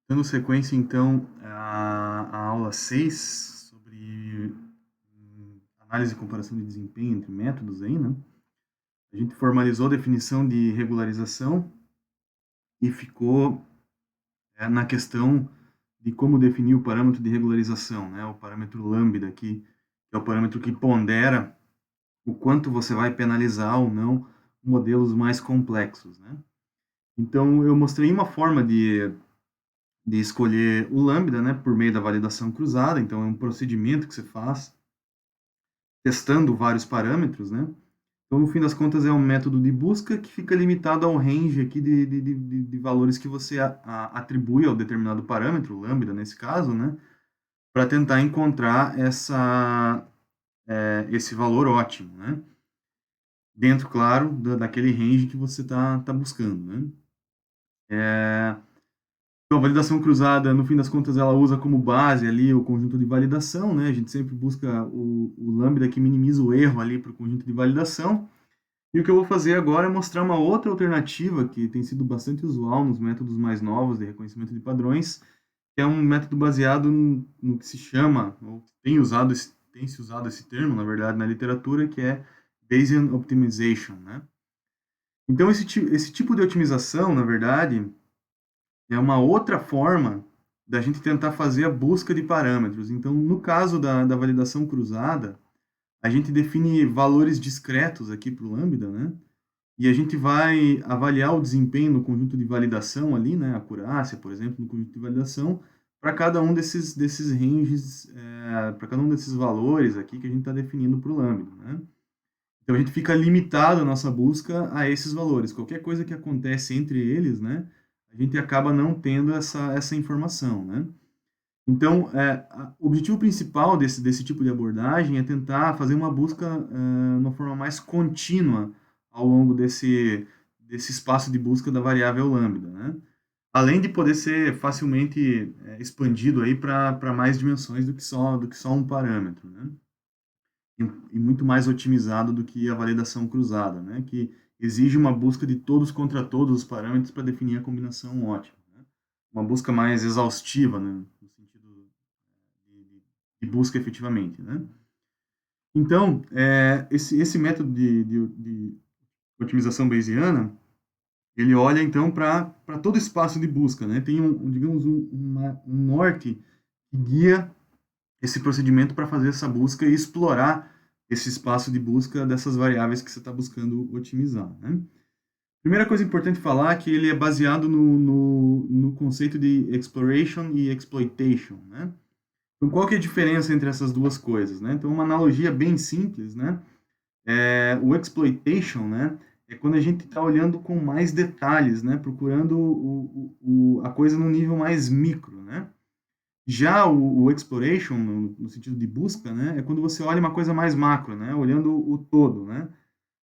Dando sequência, então, à aula 6 sobre análise e comparação de desempenho entre métodos aí, né? A gente formalizou a definição de regularização e ficou na questão de como definir o parâmetro de regularização, né? O parâmetro lambda aqui, que é o parâmetro que pondera o quanto você vai penalizar ou não modelos mais complexos, né? Então, eu mostrei uma forma de escolher o lambda, né, por meio da validação cruzada. Então, é um procedimento que você faz testando vários parâmetros, né? Então, no fim das contas, é um método de busca que fica limitado ao range aqui de valores que você atribui ao determinado parâmetro, lambda nesse caso, né? Para tentar encontrar esse valor ótimo, né? Dentro, claro, daquele range que você tá buscando, né? Então, a validação cruzada, no fim das contas, ela usa como base ali o conjunto de validação, né? A gente sempre busca o lambda que minimiza o erro ali para o conjunto de validação. E o que eu vou fazer agora é mostrar uma outra alternativa que tem sido bastante usual nos métodos mais novos de reconhecimento de padrões, que é um método baseado no que se chama, ou tem se usado esse termo, na verdade, na literatura, que é Bayesian Optimization, né? Então, esse tipo de otimização, na verdade, é uma outra forma da gente tentar fazer a busca de parâmetros. Então, no caso da validação cruzada, a gente define valores discretos aqui para o lambda, né? E a gente vai avaliar o desempenho no conjunto de validação ali, né? A acurácia, por exemplo, no conjunto de validação, para cada um desses ranges, para cada um desses valores aqui que a gente está definindo para o lambda, né? Então, a gente fica limitado a nossa busca a esses valores. Qualquer coisa que acontece entre eles, né? A gente acaba não tendo essa informação, né? Então, o objetivo principal desse tipo de abordagem é tentar fazer uma busca de uma forma mais contínua ao longo desse espaço de busca da variável lambda, né? Além de poder ser facilmente expandido aí para mais dimensões do que só um parâmetro, né? E muito mais otimizado do que a validação cruzada, né? Que exige uma busca de todos contra todos os parâmetros para definir a combinação ótima, né? Uma busca mais exaustiva, né? No sentido de busca efetivamente, né? Então, esse método de otimização bayesiana, ele olha então para todo o espaço de busca, né? Tem digamos, um norte que guia esse procedimento para fazer essa busca e explorar esse espaço de busca dessas variáveis que você está buscando otimizar, né? Primeira coisa importante falar é que ele é baseado no conceito de exploration e exploitation, né? Então, qual que é a diferença entre essas duas coisas, né? Então, uma analogia bem simples, né? O exploitation, né? É quando a gente está olhando com mais detalhes, né? Procurando a coisa no nível mais micro, né? Já o exploration, no sentido de busca, né? É quando você olha uma coisa mais macro, né? Olhando o todo, né?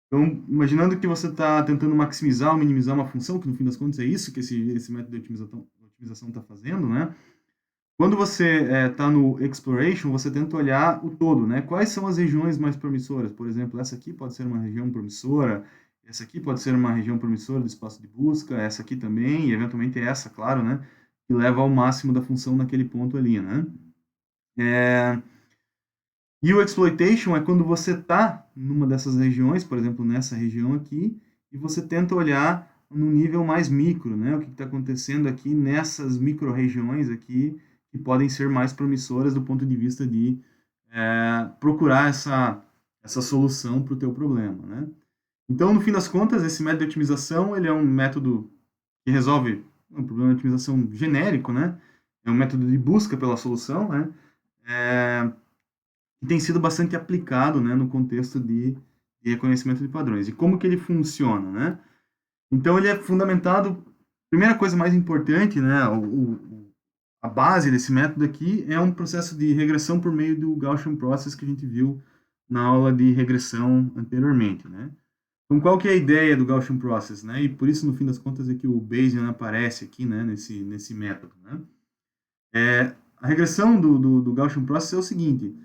Então, imaginando que você está tentando maximizar ou minimizar uma função, que no fim das contas é isso que esse método de otimização está fazendo, né? Quando você está no exploration, você tenta olhar o todo, né? Quais são as regiões mais promissoras? Por exemplo, essa aqui pode ser uma região promissora, essa aqui pode ser uma região promissora do espaço de busca, essa aqui também, e eventualmente essa, claro, né? Que leva ao máximo da função naquele ponto ali, né? E o exploitation é quando você está numa dessas regiões, por exemplo, nessa região aqui, e você tenta olhar no nível mais micro, né? O que está acontecendo aqui nessas micro-regiões aqui, que podem ser mais promissoras do ponto de vista de procurar essa solução para o teu problema, né? Então, no fim das contas, esse método de otimização, ele é um método que resolve um problema de otimização genérico, né? É um método de busca pela solução, né? Que tem sido bastante aplicado, né, no contexto de reconhecimento de padrões. E como que ele funciona, né? Então, ele é fundamentado, primeira coisa mais importante, né, a base desse método aqui é um processo de regressão por meio do Gaussian Process que a gente viu na aula de regressão anteriormente, né? Então, qual que é a ideia do Gaussian Process, né? E por isso, no fim das contas, é que o Bayesian aparece aqui, né, nesse método, né? A regressão do Gaussian Process é o seguinte: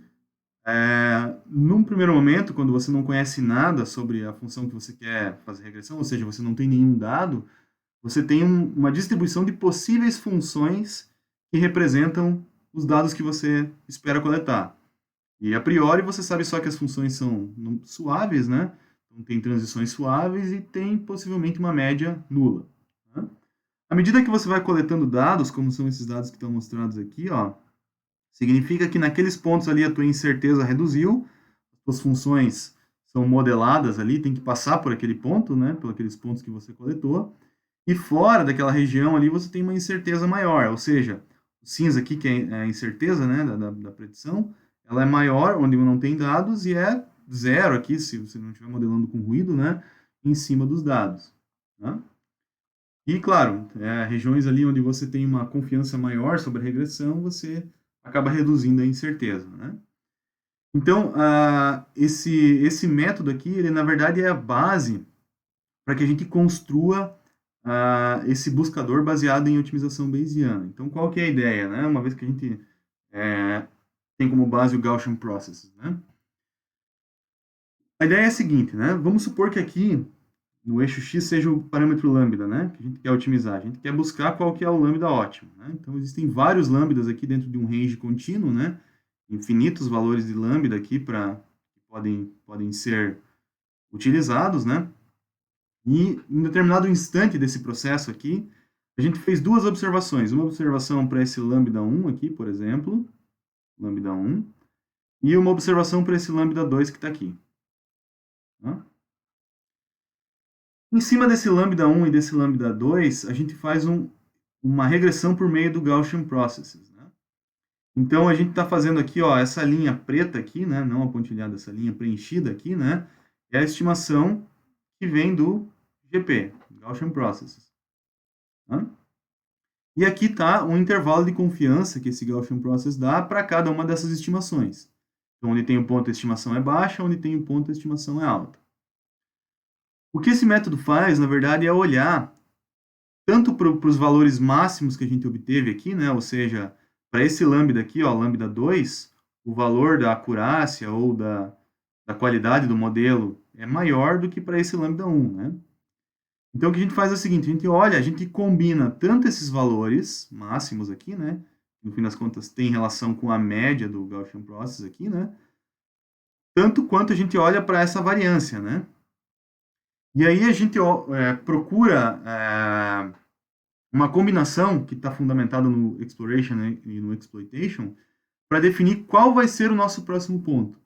num primeiro momento, quando você não conhece nada sobre a função que você quer fazer regressão, ou seja, você não tem nenhum dado, você tem uma distribuição de possíveis funções que representam os dados que você espera coletar. E a priori você sabe só que as funções são suaves, né? Então tem transições suaves e tem possivelmente uma média nula. Né? À medida que você vai coletando dados, como são esses dados que estão mostrados aqui, ó, significa que naqueles pontos ali a tua incerteza reduziu, as tuas funções são modeladas ali, tem que passar por aquele ponto, né? Por aqueles pontos que você coletou. E fora daquela região ali você tem uma incerteza maior, ou seja, o cinza aqui, que é a incerteza, né, da predição, ela é maior onde não tem dados e é zero aqui, se você não estiver modelando com ruído, né, em cima dos dados. Né? E, claro, regiões ali onde você tem uma confiança maior sobre a regressão, você acaba reduzindo a incerteza. Né? Então, esse método aqui, ele na verdade é a base para que a gente construa esse buscador baseado em otimização bayesiana. Então, qual que é a ideia? Né? Uma vez que a gente tem como base o Gaussian Processes. Né? A ideia é a seguinte, né? Vamos supor que aqui no eixo X seja o parâmetro lambda, né? Que a gente quer otimizar. A gente quer buscar qual que é o lambda ótimo. Né? Então, existem vários lambdas aqui dentro de um range contínuo, né? Infinitos valores de lambda aqui que podem ser utilizados, né? E em determinado instante desse processo aqui, a gente fez duas observações. Uma observação para esse lambda 1 aqui, por exemplo, lambda 1, e uma observação para esse lambda 2 que está aqui. Tá? Em cima desse lambda 1 e desse lambda 2, a gente faz uma regressão por meio do Gaussian Processes. Né? Então, a gente está fazendo aqui, ó, essa linha preta aqui, né, não a pontilhada, essa linha preenchida aqui, né, é a estimação que vem do GP, Gaussian Processes. Tá? E aqui está um intervalo de confiança que esse Gaussian Process dá para cada uma dessas estimações. Então, onde tem um ponto a estimação é baixa, onde tem um ponto a estimação é alta. O que esse método faz, na verdade, é olhar tanto para os valores máximos que a gente obteve aqui, né? Ou seja, para esse lambda aqui, ó, lambda 2, o valor da acurácia ou da qualidade do modelo é maior do que para esse lambda 1, né? Então, o que a gente faz é o seguinte, a gente combina tanto esses valores máximos aqui, né? No fim das contas, tem relação com a média do Gaussian Process aqui, né? Tanto quanto a gente olha para essa variância, né? E aí a gente procura uma combinação que está fundamentada no Exploration e no Exploitation para definir qual vai ser o nosso próximo ponto.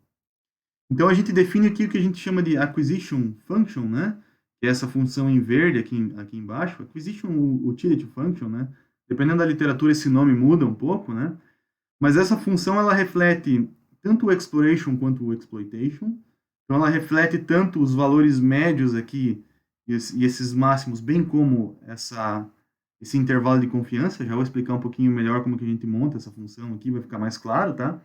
Então, a gente define aqui o que a gente chama de Acquisition Function, né? Que é essa função em verde aqui embaixo, Acquisition Utility Function, né? Dependendo da literatura, esse nome muda um pouco, né? Mas essa função, ela reflete tanto o Exploration quanto o Exploitation. Então, ela reflete tanto os valores médios aqui e esses máximos, bem como esse intervalo de confiança. Já vou explicar um pouquinho melhor como que a gente monta essa função aqui, vai ficar mais claro, tá?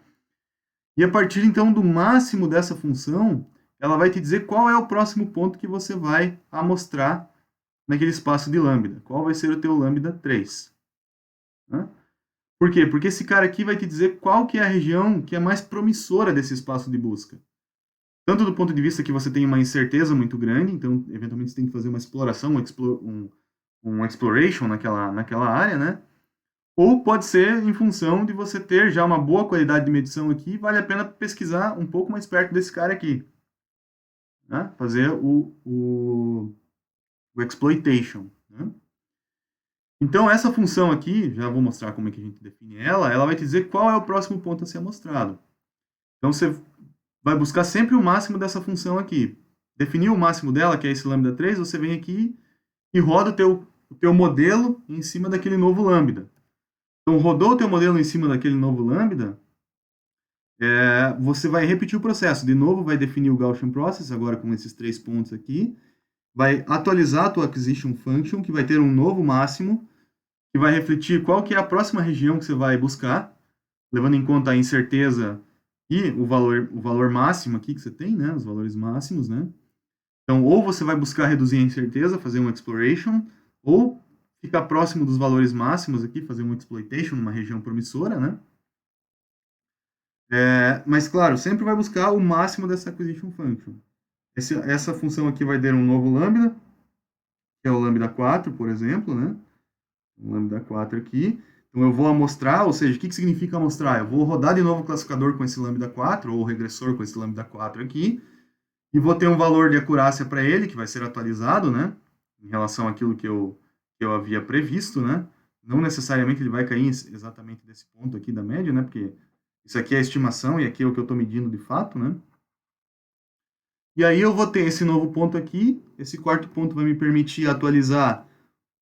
E a partir, então, do máximo dessa função, ela vai te dizer qual é o próximo ponto que você vai amostrar naquele espaço de lambda. Qual vai ser o teu lambda 3. Né? Por quê? Porque esse cara aqui vai te dizer qual que é a região que é mais promissora desse espaço de busca. Tanto do ponto de vista que você tem uma incerteza muito grande, então, eventualmente, você tem que fazer uma exploração, um exploration naquela área, né? Ou pode ser em função de você ter já uma boa qualidade de medição aqui, vale a pena pesquisar um pouco mais perto desse cara aqui. Né? Fazer o exploitation. Né? Então, essa função aqui, já vou mostrar como é que a gente define ela vai te dizer qual é o próximo ponto a ser mostrado. Então, você vai buscar sempre o máximo dessa função aqui. Definir o máximo dela, que é esse lambda 3, você vem aqui e roda o teu modelo em cima daquele novo lambda. Então, rodou o teu modelo em cima daquele novo lambda, você vai repetir o processo. De novo, vai definir o Gaussian Process, agora com esses 3 pontos aqui. Vai atualizar a tua Acquisition Function, que vai ter um novo máximo, que vai refletir qual que é a próxima região que você vai buscar, levando em conta a incerteza e o valor máximo aqui que você tem, né? Os valores máximos, né? Então, ou você vai buscar reduzir a incerteza, fazer um exploration, ou ficar próximo dos valores máximos aqui, fazer um exploitation numa região promissora, né? Mas, claro, sempre vai buscar o máximo dessa acquisition function. Essa função aqui vai ter um novo lambda, que é o lambda 4, por exemplo, né? O lambda 4 aqui. Então, eu vou amostrar, ou seja, o que significa amostrar? Eu vou rodar de novo o classificador com esse lambda 4, ou o regressor com esse lambda 4 aqui, e vou ter um valor de acurácia para ele, que vai ser atualizado, né? Em relação àquilo que eu havia previsto, né? Não necessariamente ele vai cair exatamente desse ponto aqui da média, né? Porque isso aqui é a estimação e aqui é o que eu estou medindo de fato, né? E aí eu vou ter esse novo ponto aqui, esse quarto ponto vai me permitir atualizar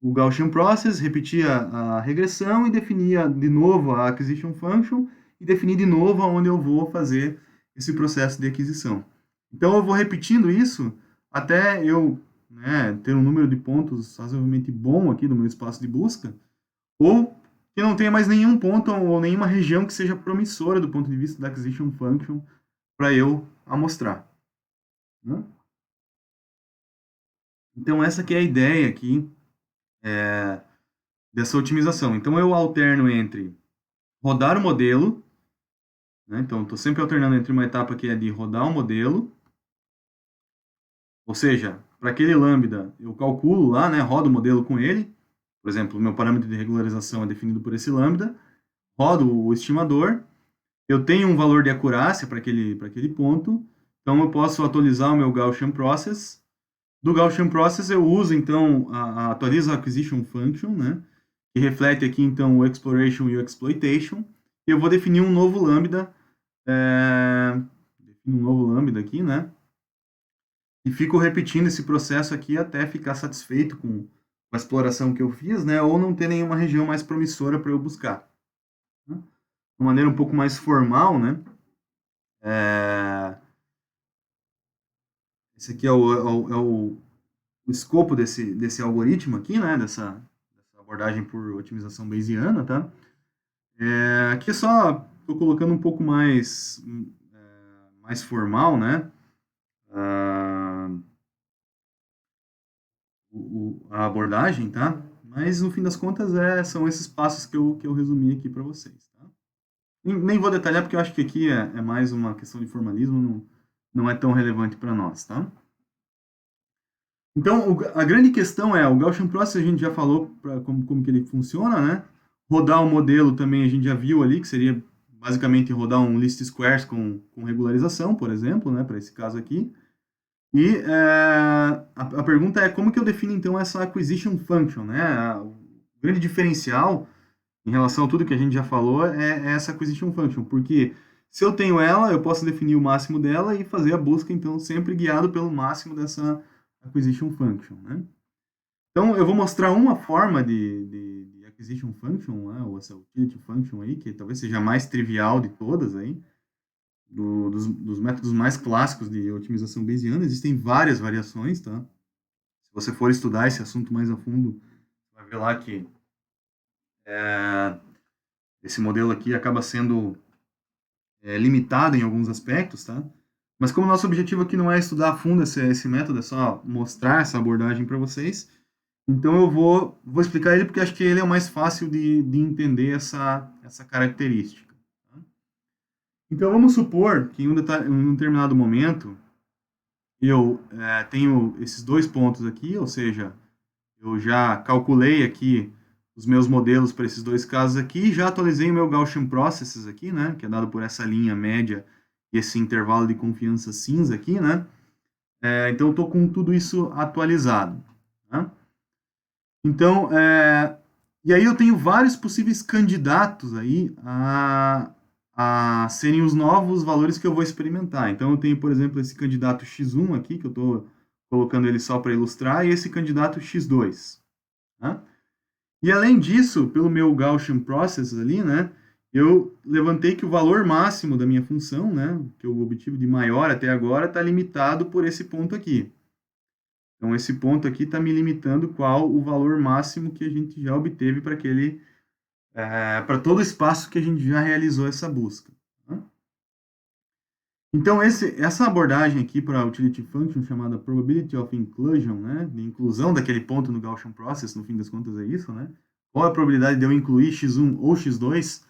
o Gaussian Process, repetir a regressão e definir de novo a Acquisition Function e definir de novo onde eu vou fazer esse processo de aquisição. Então eu vou repetindo isso até eu, né, ter um número de pontos razoavelmente bom aqui no meu espaço de busca, ou que não tenha mais nenhum ponto ou nenhuma região que seja promissora do ponto de vista da Acquisition Function para eu amostrar, né? Então essa que é a ideia aqui dessa otimização. Então eu alterno entre rodar o modelo, né? Então estou sempre alternando entre uma etapa que é de rodar o modelo, ou seja, para aquele lambda eu calculo lá, né, rodo o modelo com ele, por exemplo, o meu parâmetro de regularização é definido por esse lambda, rodo o estimador, eu tenho um valor de acurácia para aquele ponto, então eu posso atualizar o meu Gaussian Process. Do Gaussian Process eu uso, então, atualizo a Acquisition Function, né, que reflete aqui, então, o Exploration e o Exploitation, e eu vou definir um novo lambda, defino um novo lambda aqui, né, e fico repetindo esse processo aqui até ficar satisfeito com a exploração que eu fiz, né, ou não ter nenhuma região mais promissora para eu buscar, né. De uma maneira um pouco mais formal, né, esse aqui é o escopo desse algoritmo aqui, né, dessa abordagem por otimização bayesiana, tá? Aqui é só estou colocando um pouco mais formal, né? A abordagem, tá? Mas no fim das contas são esses passos que eu resumi aqui para vocês, tá? Nem vou detalhar porque eu acho que aqui é mais uma questão de formalismo, não é tão relevante para nós, tá? Então, a grande questão é, o Gaussian Process a gente já falou como que ele funciona, né? Rodar o modelo também a gente já viu ali, que seria basicamente rodar um list squares com regularização, por exemplo, né? Para esse caso aqui. E a pergunta é como que eu defino, então, essa acquisition function, né? O grande diferencial em relação a tudo que a gente já falou é essa acquisition function, porque se eu tenho ela, eu posso definir o máximo dela e fazer a busca, então, sempre guiado pelo máximo dessa acquisition function, né? Então, eu vou mostrar uma forma de acquisition function, né, ou essa utility function aí, que talvez seja a mais trivial de todas aí, dos métodos mais clássicos de otimização bayesiana. Existem várias variações, tá? Se você for estudar esse assunto mais a fundo, vai ver lá que esse modelo aqui acaba sendo limitado em alguns aspectos, tá? Mas como nosso objetivo aqui não é estudar a fundo esse método, é só mostrar essa abordagem para vocês, então eu vou explicar ele porque acho que ele é o mais fácil de entender essa característica. Tá? Então vamos supor que em um determinado momento eu tenho esses dois pontos aqui, ou seja, eu já calculei aqui os meus modelos para esses dois casos aqui, já atualizei o meu Gaussian Processes aqui, né, que é dado por essa linha média e esse intervalo de confiança cinza aqui, né? Então, eu estou com tudo isso atualizado. Né? Então, e aí eu tenho vários possíveis candidatos aí a serem os novos valores que eu vou experimentar. Então, eu tenho, por exemplo, esse candidato X1 aqui, que eu estou colocando ele só para ilustrar, e esse candidato X2. Né? E além disso, pelo meu Gaussian Process ali, né, eu levantei que o valor máximo da minha função, né, que eu obtive de maior até agora, está limitado por esse ponto aqui. Então, esse ponto aqui está me limitando qual o valor máximo que a gente já obteve para para todo o espaço que a gente já realizou essa busca. Né? Então, essa abordagem aqui para a utility function chamada probability of inclusion, né, de inclusão daquele ponto no Gaussian Process, no fim das contas é isso, né? Qual a probabilidade de eu incluir X1 ou X2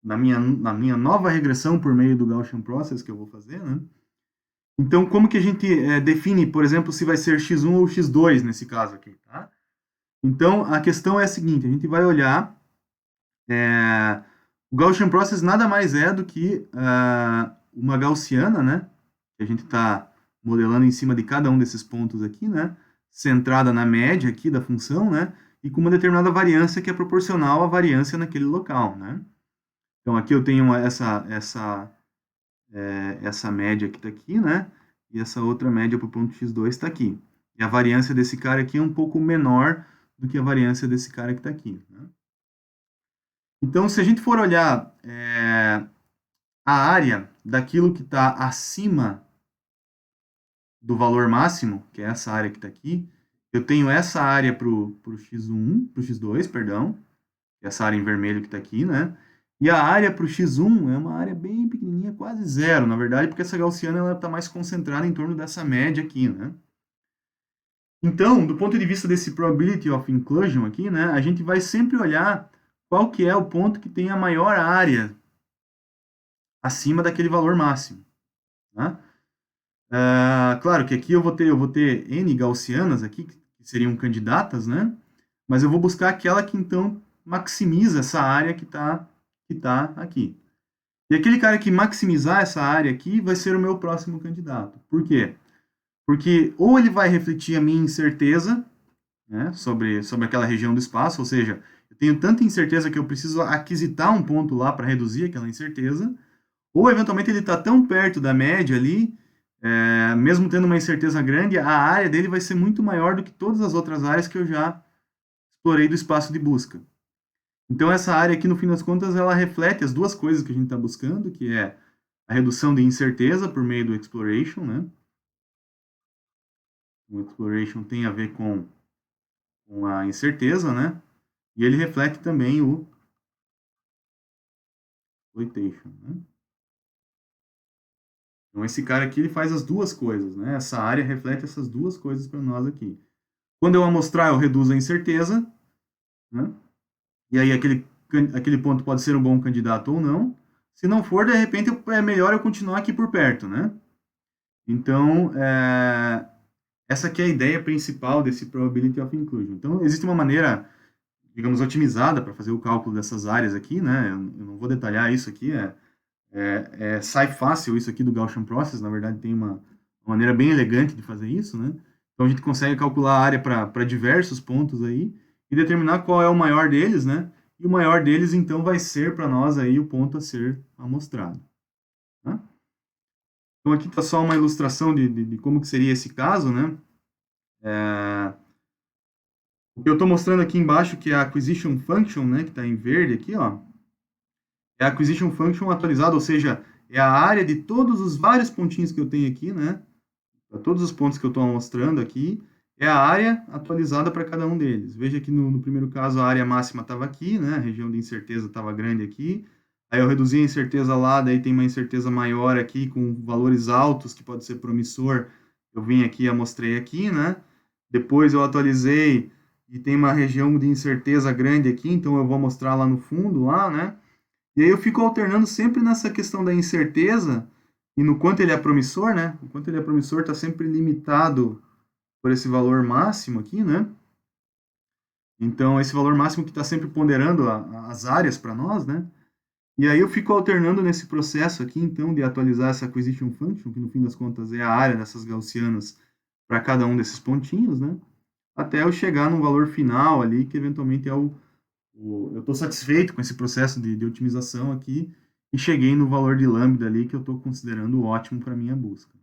na minha nova regressão por meio do Gaussian Process que eu vou fazer, né? Então, como que a gente define, por exemplo, se vai ser X1 ou X2 nesse caso aqui, tá? Então, a questão é a seguinte, a gente vai olhar, o Gaussian Process nada mais é do que uma gaussiana, né? Que a gente está modelando em cima de cada um desses pontos aqui, né? Centrada na média aqui da função, né? E com uma determinada variância que é proporcional à variância naquele local, né? Então, aqui eu tenho essa média que está aqui, né? E essa outra média para o ponto x2 está aqui. E a variância desse cara aqui é um pouco menor do que a variância desse cara que está aqui, né? Então, se a gente for olhar a área daquilo que está acima do valor máximo, que é essa área que está aqui, eu tenho essa área para o x1, para o x2, perdão, essa área em vermelho que está aqui, né? E a área para o x1 é uma área bem pequenininha, quase zero, na verdade, porque essa gaussiana está mais concentrada em torno dessa média aqui, né? Então, do ponto de vista desse probability of inclusion aqui, né, a gente vai sempre olhar qual que é o ponto que tem a maior área acima daquele valor máximo, né? Claro que aqui eu vou ter N gaussianas aqui, que seriam candidatas, né? Mas eu vou buscar aquela que, então, maximiza essa área que tá aqui. E aquele cara que maximizar essa área aqui vai ser o meu próximo candidato. Por quê? Porque ou ele vai refletir a minha incerteza, né, sobre aquela região do espaço, ou seja, eu tenho tanta incerteza que eu preciso aquisitar um ponto lá para reduzir aquela incerteza, ou eventualmente ele está tão perto da média ali, mesmo tendo uma incerteza grande, a área dele vai ser muito maior do que todas as outras áreas que eu já explorei do espaço de busca. Então, essa área aqui, no fim das contas, ela reflete as duas coisas que a gente está buscando, que é a redução de incerteza por meio do exploration, né? O exploration tem a ver com a incerteza, né? E ele reflete também o exploitation, né? Então, esse cara aqui, ele faz as duas coisas, né? Essa área reflete essas duas coisas para nós aqui. Quando eu amostrar, eu reduzo a incerteza, né? E aí aquele ponto pode ser um bom candidato ou não. Se não for, de repente, é melhor eu continuar aqui por perto, né? Então, essa aqui é a ideia principal desse Probability of Inclusion. Então, existe uma maneira, digamos, otimizada para fazer o cálculo dessas áreas aqui, né? Eu não vou detalhar isso aqui, sai fácil isso aqui do Gaussian Process, na verdade tem uma maneira bem elegante de fazer isso, né? Então, a gente consegue calcular a área para diversos pontos aí e determinar qual é o maior deles, né? E o maior deles, então, vai ser para nós aí o ponto a ser amostrado, né? Então, aqui está só uma ilustração de como que seria esse caso, né? O que eu estou mostrando aqui embaixo, que é a Acquisition Function, né, que está em verde aqui, ó, é a Acquisition Function atualizada, ou seja, é a área de todos os vários pontinhos que eu tenho aqui, né, para todos os pontos que eu estou mostrando aqui, é a área atualizada para cada um deles. Veja que no primeiro caso a área máxima estava aqui, né, a região de incerteza estava grande aqui, aí eu reduzi a incerteza lá, daí tem uma incerteza maior aqui, com valores altos, que pode ser promissor, eu vim aqui e mostrei aqui, né, depois eu atualizei e tem uma região de incerteza grande aqui, então eu vou mostrar lá no fundo, lá, né? E aí eu fico alternando sempre nessa questão da incerteza e no quanto ele é promissor, né? O quanto ele é promissor está sempre limitado por esse valor máximo aqui, né? Então, esse valor máximo que está sempre ponderando as áreas para nós, né? E aí eu fico alternando nesse processo aqui, então, de atualizar essa acquisition function, que no fim das contas é a área dessas gaussianas para cada um desses pontinhos, né? Até eu chegar num valor final ali, que eventualmente é eu estou satisfeito com esse processo de otimização aqui e cheguei no valor de lambda ali que eu estou considerando ótimo para minha busca.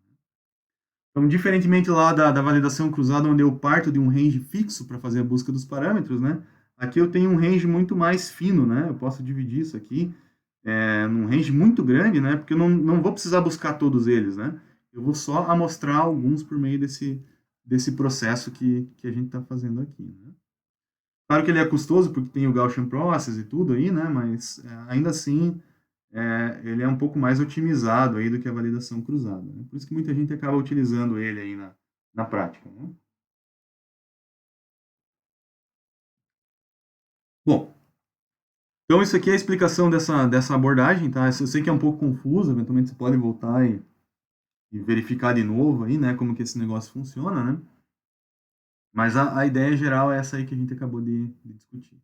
Então, diferentemente lá da validação cruzada, onde eu parto de um range fixo para fazer a busca dos parâmetros, né? Aqui eu tenho um range muito mais fino, né? Eu posso dividir isso aqui num range muito grande, né? Porque eu não vou precisar buscar todos eles, né? Eu vou só amostrar alguns por meio desse processo que a gente está fazendo aqui, né? Claro que ele é custoso porque tem o Gaussian Process e tudo aí, né? Mas ainda assim ele é um pouco mais otimizado aí do que a validação cruzada, né? Por isso que muita gente acaba utilizando ele aí na prática, né? Bom, então isso aqui é a explicação dessa abordagem, tá? Eu sei que é um pouco confuso, eventualmente você pode voltar e verificar de novo aí, né? Como que esse negócio funciona, né? Mas a ideia geral é essa aí que a gente acabou de discutir.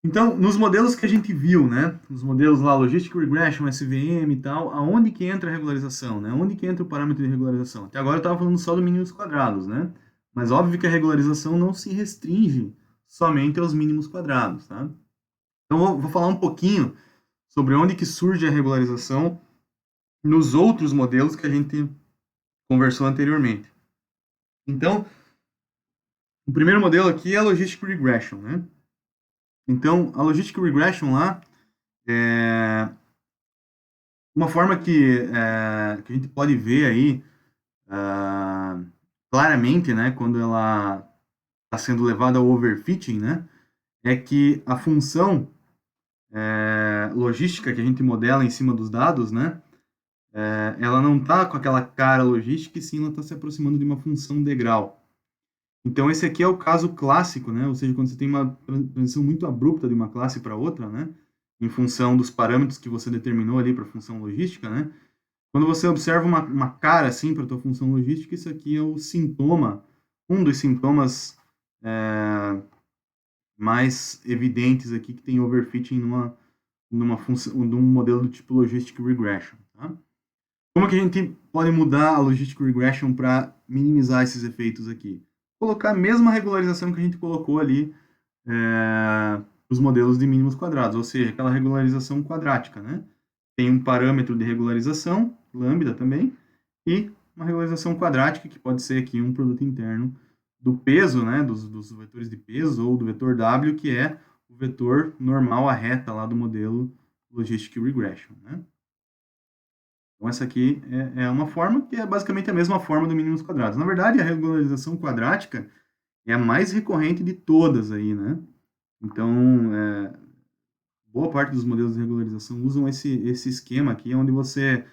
Então, nos modelos que a gente viu, né, nos modelos lá, Logistic Regression, SVM e tal, aonde que entra a regularização, né? Onde que entra o parâmetro de regularização? Até agora eu estava falando só do mínimos quadrados, né? Mas óbvio que a regularização não se restringe somente aos mínimos quadrados, tá? Então, vou falar um pouquinho sobre onde que surge a regularização nos outros modelos que a gente conversou anteriormente. Então, o primeiro modelo aqui é a Logistic Regression, né? Então, a Logistic Regression lá é uma forma que a gente pode ver aí claramente, né, quando ela está sendo levada ao overfitting, né, é que a função logística que a gente modela em cima dos dados, né, ela não está com aquela cara logística, e sim ela está se aproximando de uma função degrau. Então, esse aqui é o caso clássico, né? Ou seja, quando você tem uma transição muito abrupta de uma classe para outra, né? Em função dos parâmetros que você determinou ali para a função logística, né? Quando você observa uma cara assim para a tua função logística, isso aqui é o sintoma, um dos sintomas mais evidentes aqui que tem overfitting numa função, num modelo do tipo Logistic Regression, tá? Como que a gente pode mudar a Logistic Regression para minimizar esses efeitos aqui? Colocar a mesma regularização que a gente colocou ali os modelos de mínimos quadrados, ou seja, aquela regularização quadrática, né? Tem um parâmetro de regularização, lambda também, e uma regularização quadrática, que pode ser aqui um produto interno do peso, né, dos vetores de peso, ou do vetor W, que é o vetor normal, a reta lá do modelo Logistic Regression, né? Então, essa aqui é uma forma que é basicamente a mesma forma do mínimos quadrados. Na verdade, a regularização quadrática é a mais recorrente de todas aí, né? Então, boa parte dos modelos de regularização usam esse esquema aqui, onde você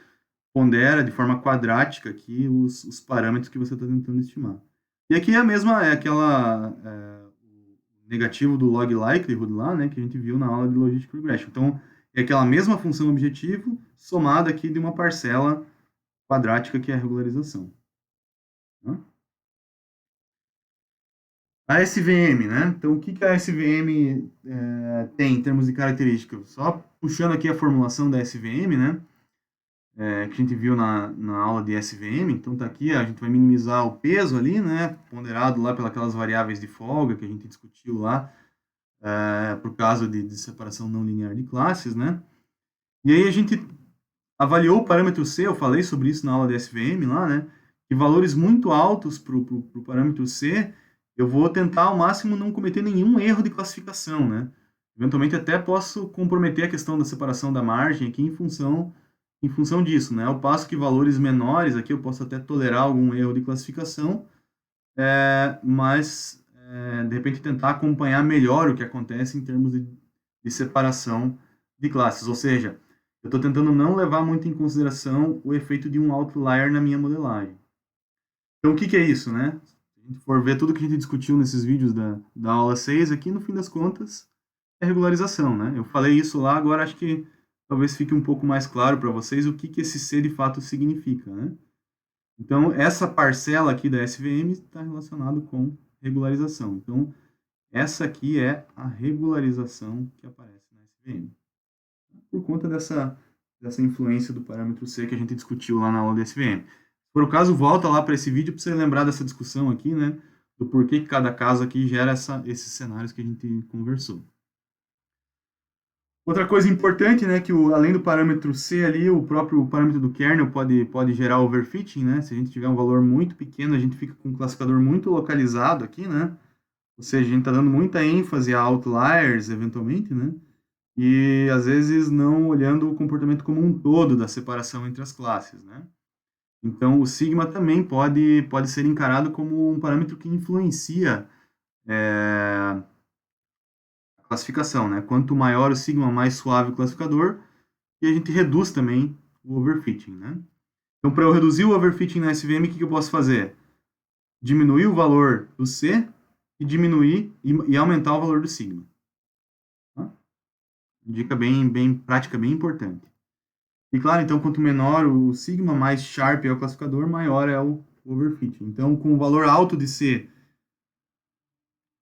pondera de forma quadrática aqui os parâmetros que você está tentando estimar. E aqui é a mesma, o negativo do log likelihood lá, né, que a gente viu na aula de Logistic Regression. Então, é aquela mesma função objetivo somada aqui de uma parcela quadrática que é a regularização. Tá? A SVM, né? Então, o que a SVM tem em termos de características? Só puxando aqui a formulação da SVM, né? Que a gente viu na aula de SVM. Então, tá aqui, a gente vai minimizar o peso ali, né? Ponderado lá pelas variáveis de folga que a gente discutiu lá, por causa de separação não linear de classes, né? E aí a gente avaliou o parâmetro C, eu falei sobre isso na aula de SVM lá, né? Que valores muito altos para o parâmetro C, eu vou tentar ao máximo não cometer nenhum erro de classificação, né? Eventualmente até posso comprometer a questão da separação da margem aqui em função disso, né? Ao passo que valores menores aqui eu posso até tolerar algum erro de classificação, mas de repente tentar acompanhar melhor o que acontece em termos de separação de classes, ou seja, eu estou tentando não levar muito em consideração o efeito de um outlier na minha modelagem. Então, o que é isso, né? Se a gente for ver tudo que a gente discutiu nesses vídeos da aula 6 aqui, no fim das contas, é regularização, né? Eu falei isso lá, agora acho que talvez fique um pouco mais claro para vocês o que esse C de fato significa, né? Então, essa parcela aqui da SVM está relacionada com regularização. Então, essa aqui é a regularização que aparece na SVM. Por conta dessa influência do parâmetro C que a gente discutiu lá na aula de SVM. Se for o caso, volta lá para esse vídeo para você lembrar dessa discussão aqui, né? Do porquê que cada caso aqui gera esses cenários que a gente conversou. Outra coisa importante, né, que além do parâmetro C ali, o próprio parâmetro do kernel pode gerar overfitting, né? Se a gente tiver um valor muito pequeno, a gente fica com um classificador muito localizado aqui, né? Ou seja, a gente está dando muita ênfase a outliers, eventualmente, né? E às vezes não olhando o comportamento como um todo da separação entre as classes, né? Então, o sigma também pode ser encarado como um parâmetro que influencia a classificação, né? Quanto maior o sigma, mais suave o classificador, e a gente reduz também o overfitting, né? Então, para eu reduzir o overfitting na SVM, o que eu posso fazer? Diminuir o valor do C e diminuir e aumentar o valor do sigma. Tá? Dica bem prática, bem importante. E claro, então, quanto menor o sigma, mais sharp é o classificador, maior é o overfitting. Então, com um valor alto de C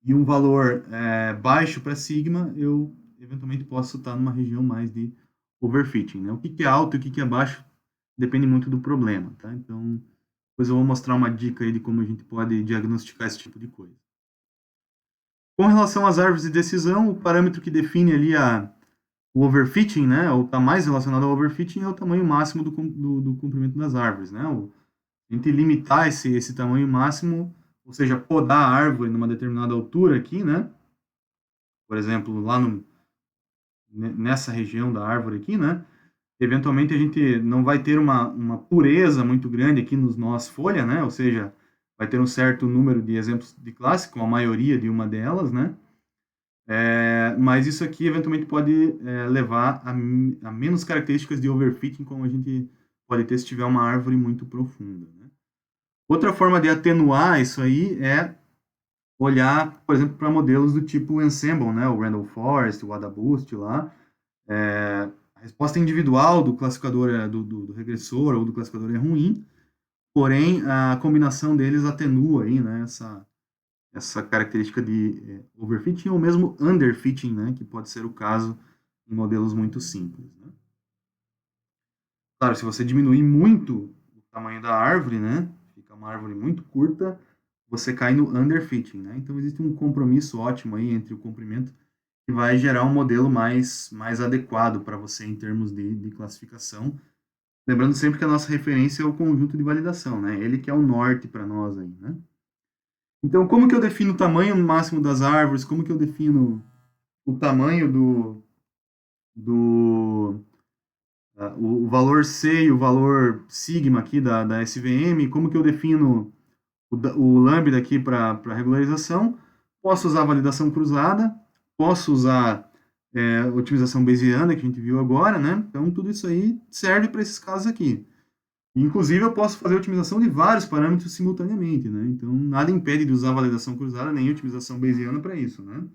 e um valor baixo para sigma, eu eventualmente posso estar numa região mais de overfitting, né? O que é alto e o que é baixo depende muito do problema, tá? Então, depois eu vou mostrar uma dica aí de como a gente pode diagnosticar esse tipo de coisa. Com relação às árvores de decisão, o parâmetro que define ali o overfitting, né, ou está mais relacionado ao overfitting, é o tamanho máximo do comprimento das árvores, né? A gente limitar esse tamanho máximo, ou seja, podar a árvore numa determinada altura aqui, né? Por exemplo, lá nessa região da árvore aqui, né? Eventualmente a gente não vai ter uma pureza muito grande aqui nos nós folha, né? Ou seja, vai ter um certo número de exemplos de classe, com a maioria de uma delas, né? Mas isso aqui eventualmente pode levar a menos características de overfitting, como a gente pode ter se tiver uma árvore muito profunda, né? Outra forma de atenuar isso aí é olhar, por exemplo, para modelos do tipo Ensemble, né? O Randall Forest, o AdaBoost lá. A resposta individual do classificador, do regressor ou do classificador é ruim, porém a combinação deles atenua aí, né, essa característica de overfitting ou mesmo underfitting, né, que pode ser o caso em modelos muito simples, né? Claro, se você diminuir muito o tamanho da árvore, né, fica uma árvore muito curta, você cai no underfitting, né? Então existe um compromisso ótimo aí entre o comprimento que vai gerar um modelo mais adequado para você em termos de classificação. Lembrando sempre que a nossa referência é o conjunto de validação, né? Ele que é o norte para nós aí, né? Então, como que eu defino o tamanho máximo das árvores? Como que eu defino o tamanho do o valor C e o valor sigma aqui da SVM? Como que eu defino o lambda aqui para regularização? Posso usar validação cruzada, posso usar otimização bayesiana, que a gente viu agora, né? Então, tudo isso aí serve para esses casos aqui. Inclusive, eu posso fazer otimização de vários parâmetros simultaneamente, né? Então, nada impede de usar validação cruzada nem otimização bayesiana para isso, né?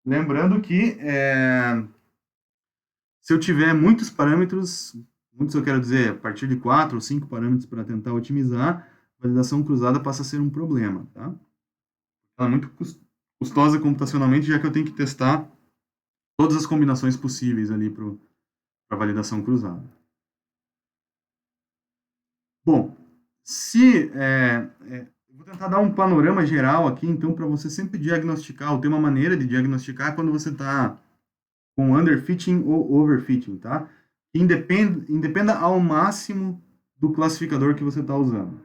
Lembrando que se eu tiver muitos parâmetros, muitos eu quero dizer, a partir de 4 ou 5 parâmetros para tentar otimizar, validação cruzada passa a ser um problema, tá? Ela é muito custosa computacionalmente, já que eu tenho que testar todas as combinações possíveis ali para a validação cruzada. Bom, vou tentar dar um panorama geral aqui, então, para você sempre diagnosticar, ou ter uma maneira de diagnosticar quando você está com underfitting ou overfitting, tá? Independa ao máximo do classificador que você está usando.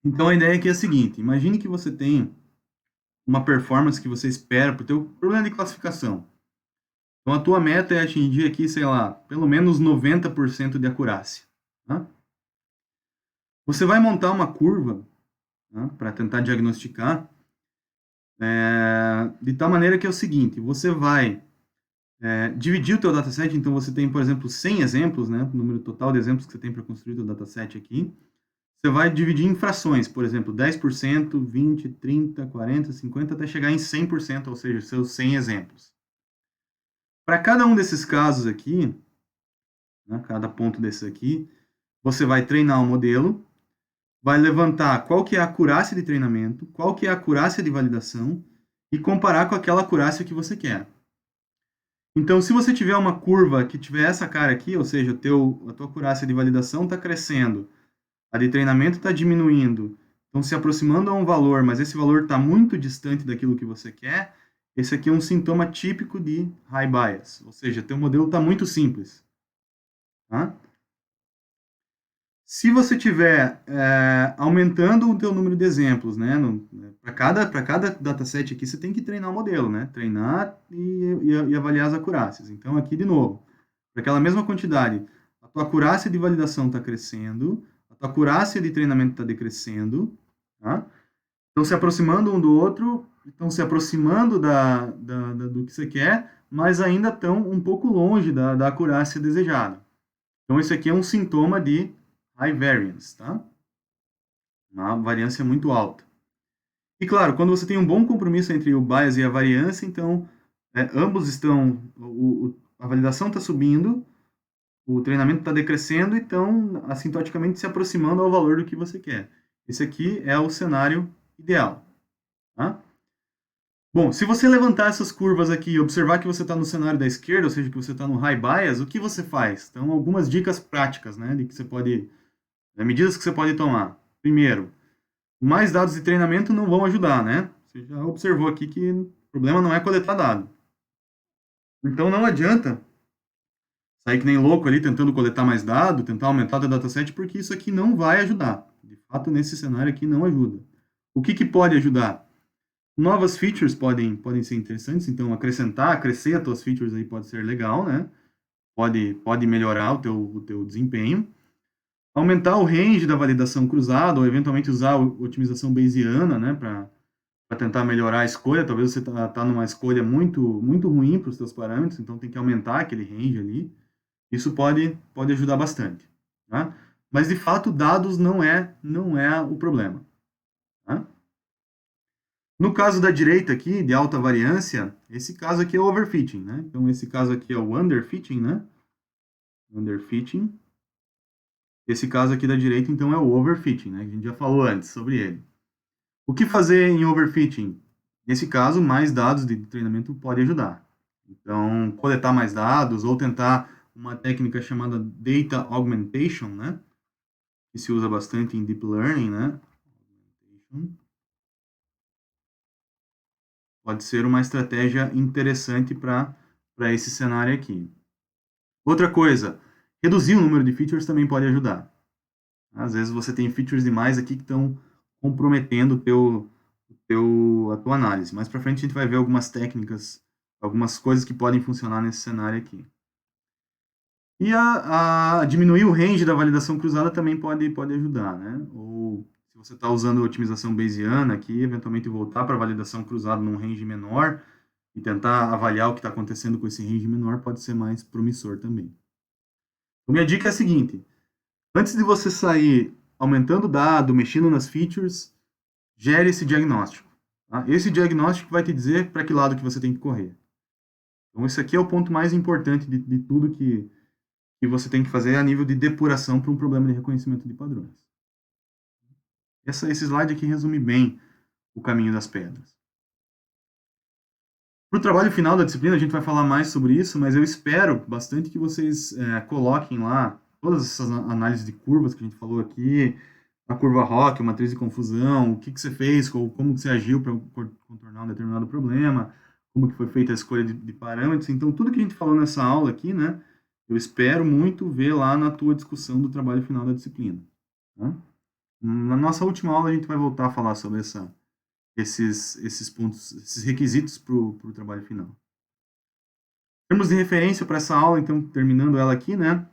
Então, a ideia aqui é a seguinte, imagine que você tem uma performance que você espera para o teu problema de classificação. Então, a tua meta é atingir aqui, sei lá, pelo menos 90% de acurácia, tá? Você vai montar uma curva, né, para tentar diagnosticar, de tal maneira que é o seguinte, você vai dividir o teu dataset, então você tem, por exemplo, 100 exemplos, né, o número total de exemplos que você tem para construir o teu dataset aqui, você vai dividir em frações, por exemplo, 10%, 20%, 30%, 40%, 50%, até chegar em 100%, ou seja, seus 100 exemplos. Para cada um desses casos aqui, né, cada ponto desses aqui, você vai treinar um modelo, vai levantar qual que é a acurácia de treinamento, qual que é a acurácia de validação e comparar com aquela acurácia que você quer. Então, se você tiver uma curva que tiver essa cara aqui, ou seja, a tua acurácia de validação está crescendo, a de treinamento está diminuindo, estão se aproximando a um valor, mas esse valor está muito distante daquilo que você quer, esse aqui é um sintoma típico de high bias, ou seja, teu modelo está muito simples. Tá? Se você tiver aumentando o teu número de exemplos, né, para cada dataset aqui, você tem que treinar o modelo, né, treinar e avaliar as acurácias. Então, aqui, de novo, para aquela mesma quantidade, a tua acurácia de validação está crescendo, a tua acurácia de treinamento está decrescendo, tá? Estão se aproximando um do outro, estão se aproximando do que você quer, mas ainda estão um pouco longe da acurácia desejada. Então, esse aqui é um sintoma de high variance, tá? Uma variância muito alta. E claro, quando você tem um bom compromisso entre o bias e a variância, então ambos estão, a validação está subindo, o treinamento está decrescendo e estão assintoticamente se aproximando ao valor do que você quer. Esse aqui é o cenário ideal. Tá? Bom, se você levantar essas curvas aqui e observar que você está no cenário da esquerda, ou seja, que você está no high bias, o que você faz? Então, algumas dicas práticas, né, de que você pode, medidas que você pode tomar. Primeiro, mais dados de treinamento não vão ajudar, né? Você já observou aqui que o problema não é coletar dado. Então, não adianta sair que nem louco ali tentando coletar mais dado, tentar aumentar o dataset, porque isso aqui não vai ajudar. De fato, nesse cenário aqui não ajuda. O que pode ajudar? Novas features podem ser interessantes, então acrescentar, crescer as tuas features aí pode ser legal, né? Pode melhorar o teu desempenho. Aumentar o range da validação cruzada, ou eventualmente usar a otimização bayesiana, né? Para tentar melhorar a escolha. Talvez você tá numa escolha muito ruim para os seus parâmetros, então tem que aumentar aquele range ali. Isso pode ajudar bastante. Tá? Mas, de fato, dados não é o problema. Tá? No caso da direita aqui, de alta variância, esse caso aqui é o overfitting, né? Então, esse caso aqui é o underfitting, né? Underfitting. Esse caso aqui da direita, então, é o overfitting, né? A gente já falou antes sobre ele. O que fazer em overfitting? Nesse caso, mais dados de treinamento pode ajudar. Então, coletar mais dados ou tentar uma técnica chamada data augmentation, né? Que se usa bastante em deep learning, né? Pode ser uma estratégia interessante para esse cenário aqui. Outra coisa, reduzir o número de features também pode ajudar. Às vezes você tem features demais aqui que estão comprometendo a tua análise. Mais para frente a gente vai ver algumas técnicas, algumas coisas que podem funcionar nesse cenário aqui. E a diminuir o range da validação cruzada também pode ajudar, né? Ou se você está usando otimização bayesiana aqui, eventualmente voltar para a validação cruzada num range menor e tentar avaliar o que está acontecendo com esse range menor pode ser mais promissor também. Então, minha dica é a seguinte: antes de você sair aumentando o dado, mexendo nas features, gere esse diagnóstico. Tá? Esse diagnóstico vai te dizer para que lado que você tem que correr. Então, esse aqui é o ponto mais importante de tudo que você tem que fazer a nível de depuração para um problema de reconhecimento de padrões. Esse slide aqui resume bem o caminho das pedras. Para o trabalho final da disciplina, a gente vai falar mais sobre isso, mas eu espero bastante que vocês coloquem lá todas essas análises de curvas que a gente falou aqui, a curva ROC, a matriz de confusão, o que você fez, como que você agiu para contornar um determinado problema, como que foi feita a escolha de parâmetros. Então, tudo que a gente falou nessa aula aqui, né, eu espero muito ver lá na tua discussão do trabalho final da disciplina. Tá? Na nossa última aula, a gente vai voltar a falar sobre esses pontos, esses requisitos para o trabalho final. Em termos de referência para essa aula, então, terminando ela aqui, né?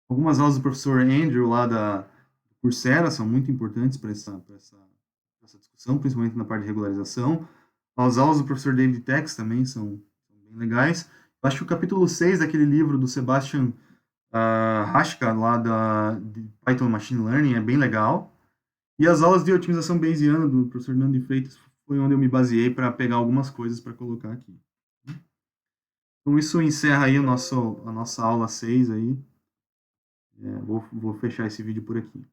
Algumas aulas do professor Andrew lá da Coursera são muito importantes para essa discussão, principalmente na parte de regularização. As aulas do professor David Tex também são bem legais. Eu acho que o capítulo 6 daquele livro do Sebastian Haskell, lá de Python Machine Learning, é bem legal. E as aulas de otimização bayesiana do professor Nando de Freitas foi onde eu me baseei para pegar algumas coisas para colocar aqui. Então, isso encerra aí a nossa aula 6 aí. Vou fechar esse vídeo por aqui.